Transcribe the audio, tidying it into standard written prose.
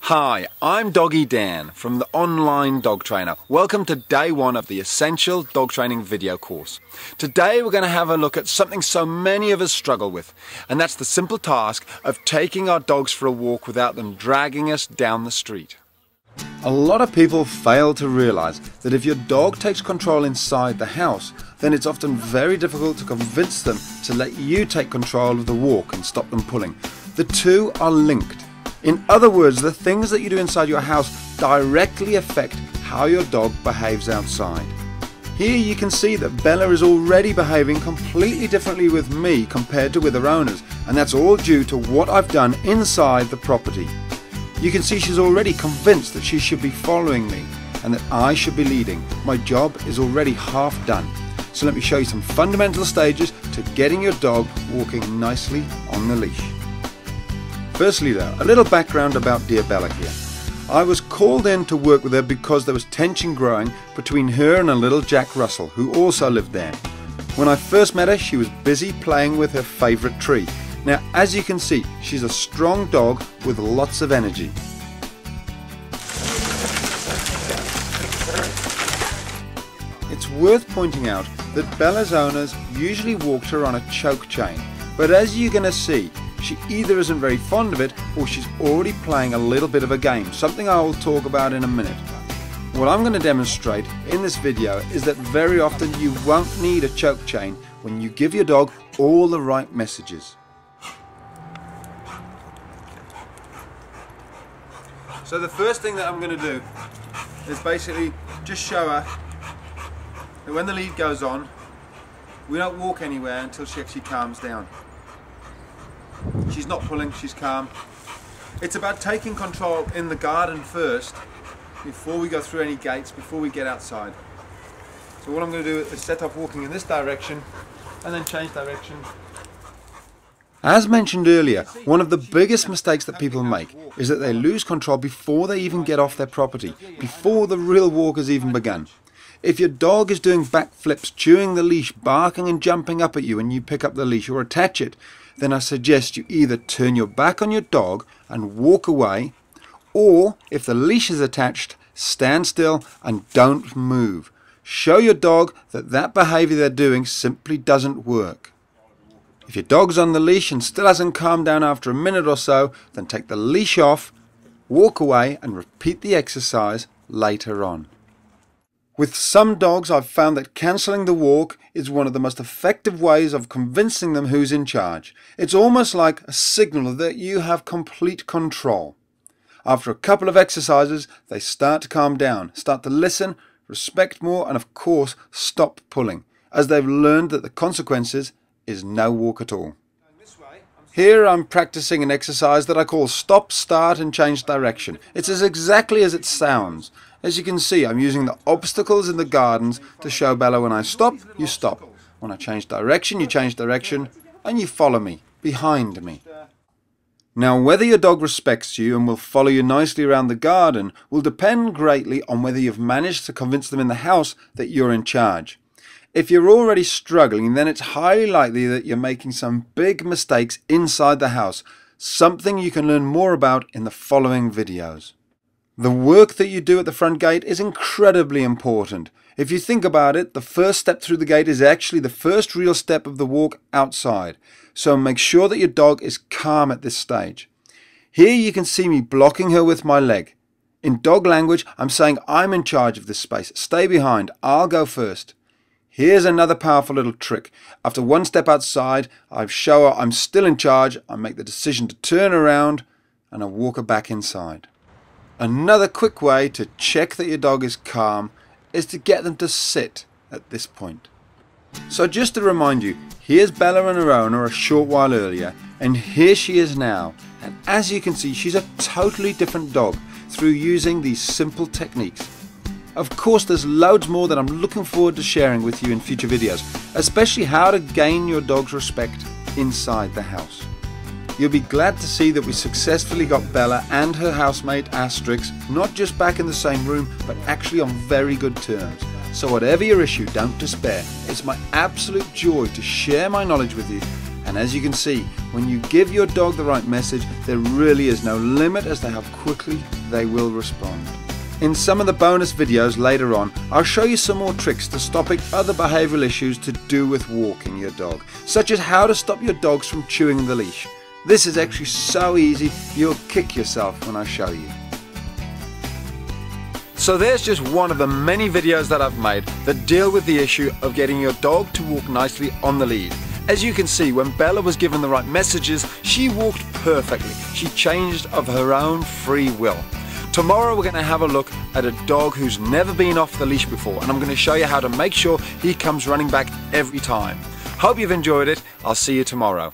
Hi, I'm Doggy Dan from the Online Dog Trainer. Welcome to day one of the Essential Dog Training video course. Today we're going to have a look at something so many of us struggle with, and that's the simple task of taking our dogs for a walk without them dragging us down the street. A lot of people fail to realize that if your dog takes control inside the house, then it's often very difficult to convince them to let you take control of the walk and stop them pulling. The two are linked. In other words, the things that you do inside your house directly affect how your dog behaves outside. Here you can see that Bella is already behaving completely differently with me compared to with her owners, and that's all due to what I've done inside the property. You can see she's already convinced that she should be following me and that I should be leading. My job is already half done. So let me show you some fundamental stages to getting your dog walking nicely on the leash. Firstly though, a little background about dear Bella here. I was called in to work with her because there was tension growing between her and a little Jack Russell who also lived there. When I first met her, she was busy playing with her favourite tree. Now, as you can see, she's a strong dog with lots of energy. It's worth pointing out that Bella's owners usually walked her on a choke chain, but as you're going to see, she either isn't very fond of it or she's already playing a little bit of a game, something I will talk about in a minute. What I'm going to demonstrate in this video is that very often you won't need a choke chain when you give your dog all the right messages. So the first thing that I'm going to do is basically just show her that when the lead goes on, we don't walk anywhere until she actually calms down. She's not pulling, she's calm. It's about taking control in the garden first before we go through any gates, before we get outside. So what I'm going to do is set off walking in this direction and then change direction. As mentioned earlier, one of the biggest mistakes that people make is that they lose control before they even get off their property, before the real walk has even begun. If your dog is doing backflips, chewing the leash, barking and jumping up at you when you pick up the leash or attach it, then I suggest you either turn your back on your dog and walk away, or if the leash is attached, stand still and don't move. Show your dog that that behavior they're doing simply doesn't work. If your dog's on the leash and still hasn't calmed down after a minute or so, then take the leash off, walk away and repeat the exercise later on. With some dogs, I've found that cancelling the walk is one of the most effective ways of convincing them who's in charge. It's almost like a signal that you have complete control. After a couple of exercises, they start to calm down, start to listen, respect more, and of course stop pulling, as they've learned that the consequences is no walk at all. Here I'm practicing an exercise that I call stop, start and change direction. It's exactly as it sounds. As you can see, I'm using the obstacles in the gardens to show Bella when I stop, you stop. When I change direction, you change direction and you follow me, behind me. Now, whether your dog respects you and will follow you nicely around the garden will depend greatly on whether you've managed to convince them in the house that you're in charge. If you're already struggling, then it's highly likely that you're making some big mistakes inside the house, something you can learn more about in the following videos. The work that you do at the front gate is incredibly important. If you think about it, the first step through the gate is actually the first real step of the walk outside. So make sure that your dog is calm at this stage. Here you can see me blocking her with my leg. In dog language, I'm saying I'm in charge of this space. Stay behind, I'll go first. Here's another powerful little trick. After one step outside, I show her I'm still in charge, I make the decision to turn around and I walk her back inside. Another quick way to check that your dog is calm is to get them to sit at this point. So just to remind you, here's Bella and her owner a short while earlier, and here she is now. And as you can see, she's a totally different dog through using these simple techniques. Of course, there's loads more that I'm looking forward to sharing with you in future videos, especially how to gain your dog's respect inside the house. You'll be glad to see that we successfully got Bella and her housemate Asterix not just back in the same room, but actually on very good terms. So whatever your issue, don't despair. It's my absolute joy to share my knowledge with you And as you can see, when you give your dog the right message, there really is no limit as to how quickly they will respond. In some of the bonus videos later on, I'll show you some more tricks to stopping other behavioural issues to do with walking your dog, such as how to stop your dogs from chewing the leash. This is actually so easy, you'll kick yourself when I show you. So there's just one of the many videos that I've made that deal with the issue of getting your dog to walk nicely on the lead. As you can see, when Bella was given the right messages, she walked perfectly. She changed of her own free will. Tomorrow we're going to have a look at a dog who's never been off the leash before, and I'm going to show you how to make sure he comes running back every time. Hope you've enjoyed it. I'll see you tomorrow.